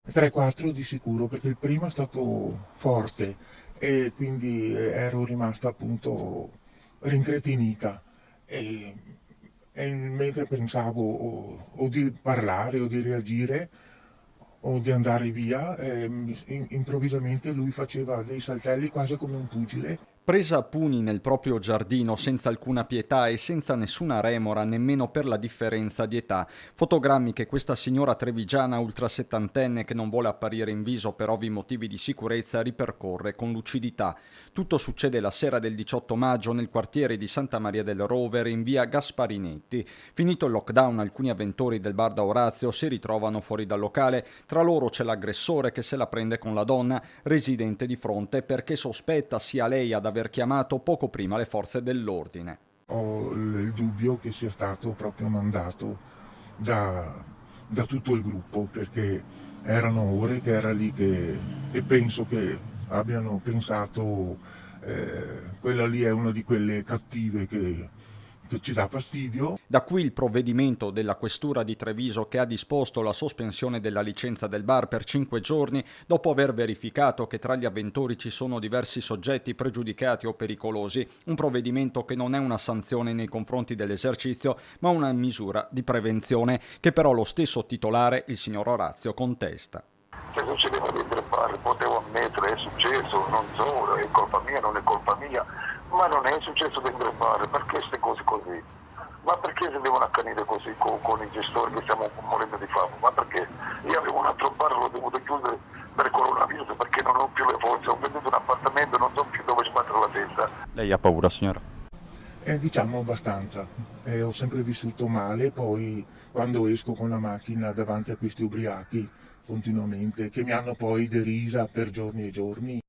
3-4 di sicuro, perché il primo è stato forte e quindi ero rimasta appunto rincretinita. E, e mentre pensavo o di parlare o di reagire o di andare via, improvvisamente lui faceva dei saltelli quasi come un pugile. Presa a pugni nel proprio giardino senza alcuna pietà e senza nessuna remora nemmeno per la differenza di età. Fotogrammi che questa signora trevigiana ultrasettantenne che non vuole apparire in viso per ovvi motivi di sicurezza ripercorre con lucidità. Tutto succede la sera del 18 maggio nel quartiere di Santa Maria del Rovere in via Gasparinetti. Finito il lockdown, alcuni avventori del bar da Orazio si ritrovano fuori dal locale. Tra loro c'è l'aggressore che se la prende con la donna residente di fronte perché sospetta sia lei ad aver chiamato poco prima le forze dell'ordine. Ho il dubbio che sia stato proprio mandato da, da tutto il gruppo, perché erano ore che era lì e penso che abbiano pensato quella lì è una di quelle cattive che ci dà fastidio. Da qui il provvedimento della questura di Treviso che ha disposto la sospensione della licenza del bar per 5 giorni dopo aver verificato che tra gli avventori ci sono diversi soggetti pregiudicati o pericolosi, un provvedimento che non è una sanzione nei confronti dell'esercizio ma una misura di prevenzione che però lo stesso titolare, il signor Orazio, contesta. Se succedeva dentro il bar, potevo ammettere, è successo, non so, è colpa mia, non è colpa mia, ma non è successo dentro il bar, perché queste cose così? Ma perché si devono accanire così con i gestori che stiamo morendo di fame? Ma perché? Io avevo un altro bar, l'ho dovuto chiudere per coronavirus perché non ho più le forze, ho venduto un appartamento, non so più dove sbattere la testa. Lei ha paura, signora? Diciamo abbastanza. Ho sempre vissuto male, poi quando esco con la macchina davanti a questi ubriachi continuamente, che mi hanno poi derisa per giorni e giorni.